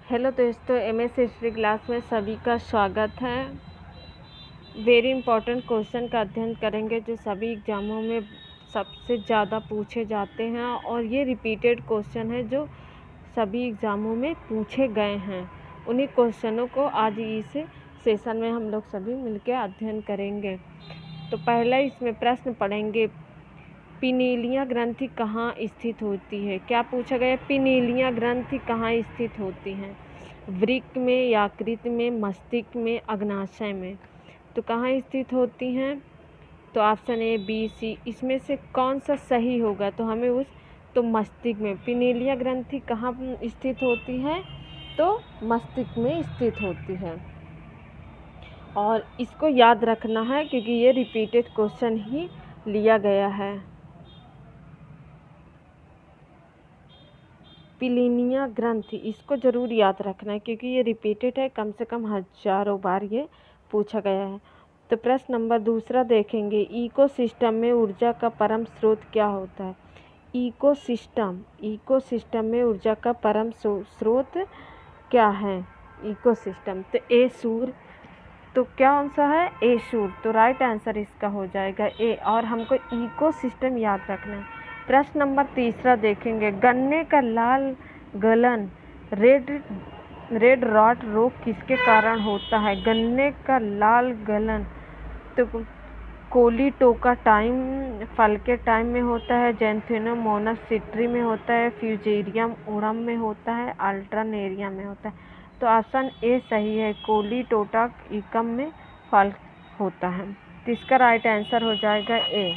Hello दोस्तों, MS history class में सभी का स्वागत है। वेरी इंपॉर्टेंट क्वेश्चन का अध्ययन करेंगे जो सभी एग्जामों में सबसे ज़्यादा पूछे जाते हैं और ये रिपीटेड क्वेश्चन है जो सभी एग्जामों में पूछे गए हैं। उन्हीं क्वेश्चनों को आज इस सेशन में हम लोग सभी मिलकर अध्ययन करेंगे। तो पहला इसमें प्रश्न पढ़ेंगे, पिनीलिया ग्रंथि कहाँ स्थित होती है। क्या पूछा गया, पिनीलिया ग्रंथि कहाँ स्थित होती हैं? वृक्क में, यकृत में, मस्तिष्क में, अग्नाशय में। तो कहाँ स्थित होती हैं? तो ऑप्शन ए, बी, सी, इसमें से कौन सा सही होगा? तो हमें तो मस्तिष्क में। पिनीलिया ग्रंथि कहाँ स्थित होती है? तो मस्तिष्क में स्थित होती है। और इसको याद रखना है क्योंकि ये रिपीटेड क्वेश्चन ही लिया गया है। पिनीलिया ग्रंथि, इसको ज़रूर याद रखना है क्योंकि ये रिपीटेड है, कम से कम हजारों बार ये पूछा गया है। तो प्रश्न नंबर दूसरा देखेंगे, इकोसिस्टम में ऊर्जा का परम स्रोत क्या होता है? इकोसिस्टम में ऊर्जा का परम स्रोत क्या है? इकोसिस्टम, तो ए सूर्य। तो क्या आंसर है? ए सूर्य। तो राइट आंसर इसका हो जाएगा ए, और हमको इकोसिस्टम याद रखना है। प्रश्न नंबर तीसरा देखेंगे, गन्ने का लाल गलन रेड रॉट रोग किसके कारण होता है? गन्ने का लाल गलन तो कोलीटोका टाइम फल के टाइम में होता है, जैंथेनम मोनस सिट्री में होता है, फ्यूजेरियम उड़म में होता है, अल्टरनेरिया में होता है। तो ऑप्शन ए सही है, कोलीटोका इकम में फल होता है। तो इसका राइट आंसर हो जाएगा ए।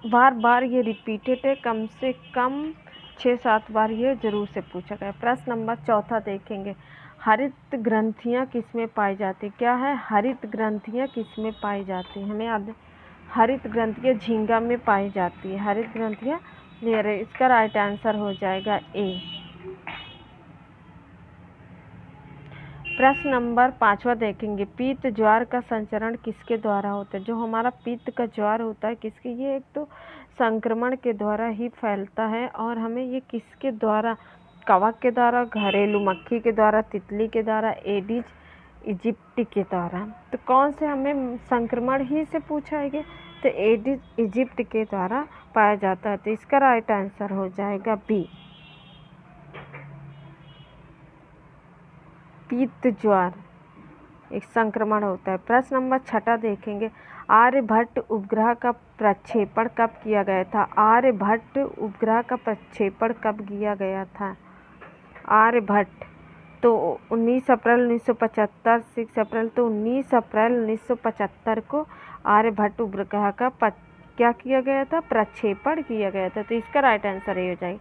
बार बार ये रिपीटेड है, कम से कम 6-7 बार ये जरूर से पूछा गया। प्रश्न नंबर चौथा देखेंगे, हरित ग्रंथियाँ किसमें पाई जाती? क्या है? हरित ग्रंथियाँ किसमें पाई जाती हैं? हमें याद है, हरित ग्रंथियाँ झींगा में पाई जाती है। हरित ग्रंथियाँ इसका राइट आंसर हो जाएगा ए। प्रश्न नंबर 5वां देखेंगे, पित्त ज्वार का संचरण किसके द्वारा होता है? जो हमारा पित्त का ज्वार होता है किसके, ये एक तो संक्रमण के द्वारा ही फैलता है। और हमें ये किसके द्वारा? कवक के द्वारा, घरेलू मक्खी के द्वारा, तितली के द्वारा, एडिज इजिप्टी के द्वारा। तो कौन से हमें संक्रमण ही से पूछा है? तो एडिज इजिप्ट के द्वारा पाया जाता है। तो इसका राइट आंसर हो जाएगा बी, पित्त ज्वार एक संक्रमण होता है। प्रश्न नंबर 6 देखेंगे, आर्यभट्ट उपग्रह का प्रक्षेपण कब किया गया था? आर्यभट्ट उपग्रह का प्रक्षेपण कब किया गया था? आर्यभट्ट तो 19 अप्रैल 1975, 6 अप्रैल, तो 19 अप्रैल 1975 को आर्यभट्ट उपग्रह का क्या किया गया था? प्रक्षेपण किया गया था। तो इसका राइट आंसर ये हो जाएगा।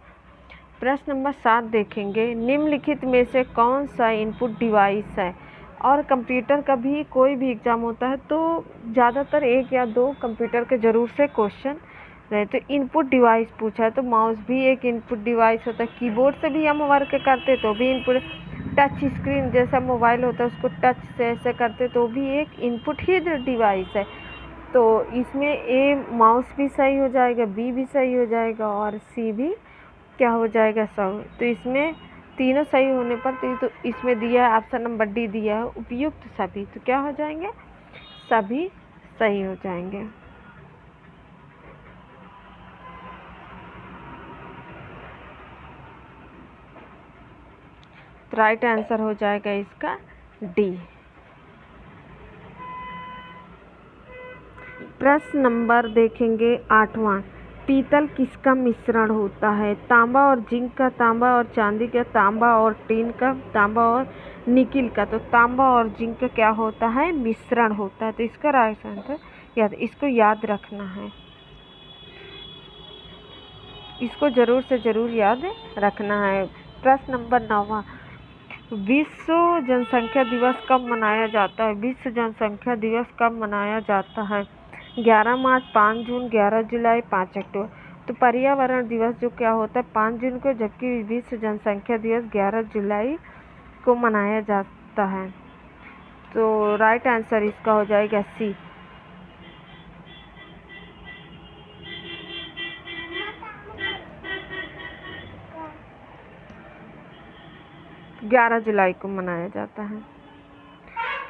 प्रश्न नंबर 7 देखेंगे, निम्नलिखित में से कौन सा इनपुट डिवाइस है? और कंप्यूटर का भी कोई भी एग्ज़ाम होता है तो ज़्यादातर 1 या 2 कंप्यूटर के ज़रूर से क्वेश्चन रहे। तो इनपुट डिवाइस पूछा है, तो माउस भी एक इनपुट डिवाइस होता है। कीबोर्ड से भी हम वर्क करते तो भी इनपुट, टच स्क्रीन जैसा मोबाइल होता है उसको टच से ऐसे करते तो भी एक इनपुट ही डिवाइस है। तो इसमें ए माउस भी सही हो जाएगा, बी भी सही हो जाएगा और सी भी क्या हो जाएगा? सही। तो इसमें तीनों सही होने पर तो इसमें दिया है ऑप्शन नंबर डी दिया है, उपयुक्त सभी। तो क्या हो जाएंगे? सभी सही हो जाएंगे। तो राइट आंसर हो जाएगा इसका डी। प्रश्न नंबर देखेंगे 8वां, पीतल किसका मिश्रण होता है? तांबा और जिंक का, तांबा और चांदी का, तांबा और टीन का, तांबा और निकिल का। तो तांबा और जिंक का क्या होता है? मिश्रण होता है। तो इसका राइट आंसर इसको याद रखना है, इसको जरूर से जरूर याद रखना है। प्रश्न नंबर 9वां, विश्व जनसंख्या दिवस कब मनाया जाता है? विश्व जनसंख्या दिवस कब मनाया जाता है? 11 मार्च, 5 जून, 11 जुलाई, 5 अक्टूबर। तो पर्यावरण दिवस जो क्या होता है 5 जून को, जबकि विश्व जनसंख्या दिवस 11 जुलाई को मनाया जाता है। तो राइट आंसर इसका हो जाएगा सी। 11 जुलाई को मनाया जाता है।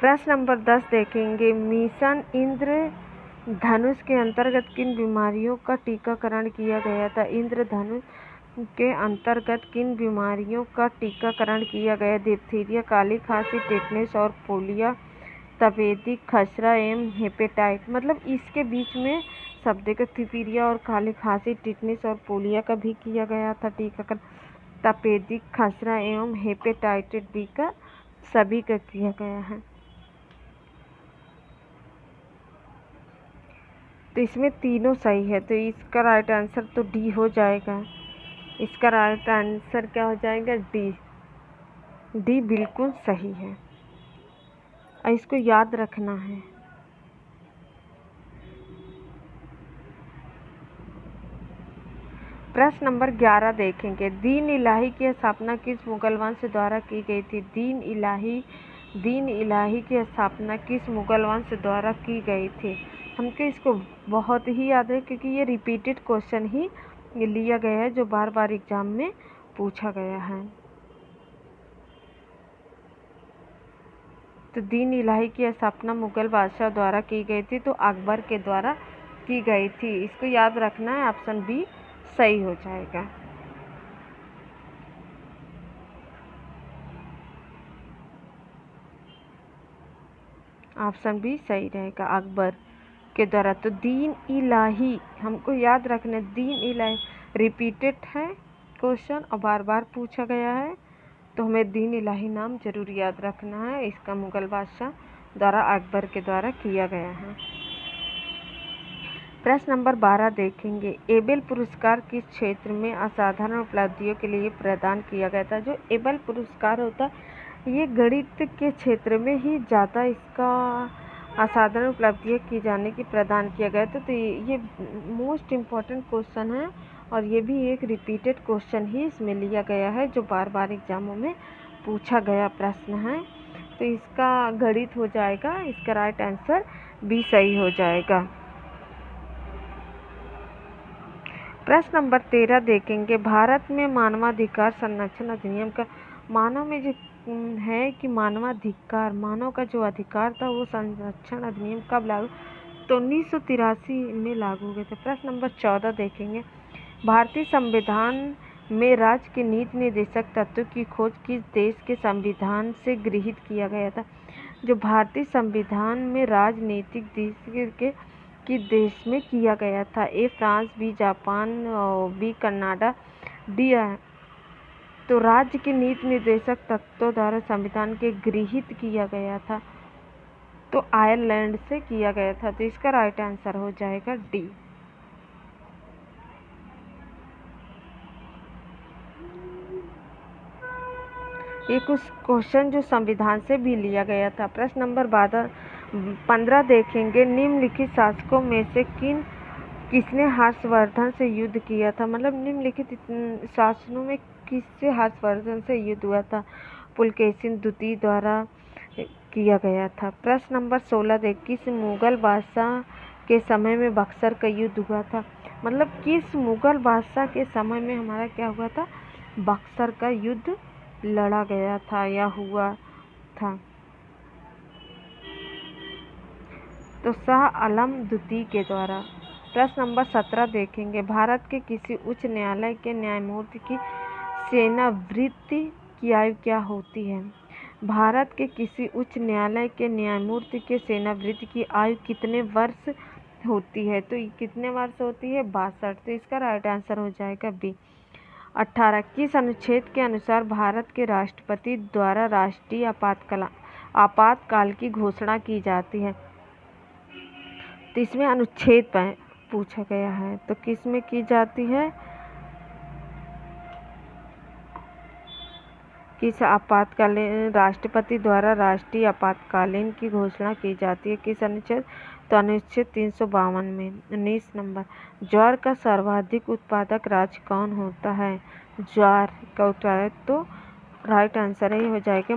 प्रश्न नंबर 10 देखेंगे, मिशन इंद्रधनुष के अंतर्गत किन बीमारियों का टीकाकरण किया गया था? इंद्रधनुष के अंतर्गत किन बीमारियों का टीकाकरण किया गया? डिप्थीरिया, काली खांसी, टेटनस और पोलियो, तपेदिक, खसरा एवं हेपेटाइट। मतलब इसके बीच में शब्द का डिप्थीरिया और काली खांसी, टेटनस और पोलियो का भी किया गया था टीकाकरण। तपेदिक, खसरा एवं हेपेटाइटिस बी का सभी का किया गया है। तो इसमें तीनों सही है, तो इसका राइट आंसर तो डी हो जाएगा। इसका राइट आंसर क्या हो जाएगा? डी। डी बिल्कुल सही है और इसको याद रखना है। प्रश्न नंबर 11 देखेंगे, दीन इलाही की स्थापना किस मुगल वंश द्वारा की गई थी? दीन इलाही की स्थापना किस मुगल वंश द्वारा की गई थी? हमको इसको बहुत ही याद है क्योंकि ये रिपीटेड क्वेश्चन ही लिया गया है जो बार बार एग्जाम में पूछा गया है। तो दीन इलाही की स्थापना मुगल बादशाह द्वारा की गई थी, तो अकबर के द्वारा की गई थी। इसको याद रखना है, ऑप्शन बी सही हो जाएगा। ऑप्शन बी सही रहेगा, अकबर के द्वारा। तो दीन इलाही हमको याद रखना, दीन इलाही रिपीटेड है क्वेश्चन और बार बार पूछा गया है, तो हमें दीन इलाही नाम जरूर याद रखना है। इसका मुगल बादशाह द्वारा अकबर के द्वारा किया गया है। प्रश्न नंबर 12 देखेंगे, एबेल पुरस्कार किस क्षेत्र में असाधारण उपलब्धियों के लिए प्रदान किया गया था? जो एबेल पुरस्कार होता ये गणित के क्षेत्र में ही ज़्यादा इसका असाधारण उपलब्धियाँ की जाने की प्रदान किया गया था। तो ये मोस्ट इम्पॉर्टेंट क्वेश्चन है और ये भी एक रिपीटेड क्वेश्चन ही इसमें लिया गया है जो बार बार एग्जामों में पूछा गया प्रश्न है। तो इसका गणित हो जाएगा, इसका राइट आंसर बी सही हो जाएगा। प्रश्न नंबर 13 देखेंगे, भारत में मानवाधिकार संरक्षण अधिनियम का मानव में जो है कि मानवाधिकार, मानव का जो अधिकार था वो संरक्षण अधिनियम कब लागू? तो 1983 में लागू हो गए थे। प्रश्न नंबर 14 देखेंगे, भारतीय संविधान में राज्य के नीति निर्देशक तत्वों की खोज किस देश के संविधान से गृहीत किया गया था? जो भारतीय संविधान में राजनीतिक के देश में किया गया था? A France, B Japan, B Canada, D. तो राज्य के नीति निर्देशक तत्वों द्वारा संविधान के गृहीत किया गया था तो आयरलैंड से किया गया था। तो इसका राइट आंसर हो जाएगा डी। ये कुछ क्वेश्चन जो संविधान से भी लिया गया था। प्रश्न नंबर 15 देखेंगे, निम्नलिखित शासकों में से किसने हर्षवर्धन से युद्ध किया था? मतलब निम्नलिखित शासनों में किससे हर्षवर्धन से युद्ध हुआ था? पुलकेशिन द्वितीय द्वारा किया गया था। प्रश्न नंबर 16 देख, किस मुगल बादशाह के समय में बक्सर का युद्ध हुआ था? मतलब किस मुगल बादशाह के समय में हमारा क्या हुआ था? बक्सर का युद्ध लड़ा गया था या हुआ था। तो शाह आलम द्वितीय के द्वारा। प्रश्न नंबर 17 देखेंगे, भारत के किसी उच्च न्यायालय के न्यायमूर्ति की सेवानिवृत्ति की आयु क्या होती है? भारत के किसी उच्च न्यायालय के न्यायमूर्ति के सेवानिवृत्ति की आयु कितने वर्ष होती है? तो कितने वर्ष होती है? 62। तो इसका राइट आंसर हो जाएगा बी। 18, किस अनुच्छेद के अनुसार भारत के राष्ट्रपति द्वारा राष्ट्रीय आपातकाल की घोषणा की जाती है? तो इसमें अनुच्छेद पर पूछा गया है, तो किस में की जाती है? किस आपातकालीन राष्ट्रपति द्वारा राष्ट्रीय आपातकालीन की घोषणा की जाती है? किस अनुच्छेद? तो अनुच्छेद 352 में। 19 नंबर, ज्वार का सर्वाधिक उत्पादक राज्य कौन होता है? ज्वार का उत्पादक, तो राइट आंसर ही हो जाएगा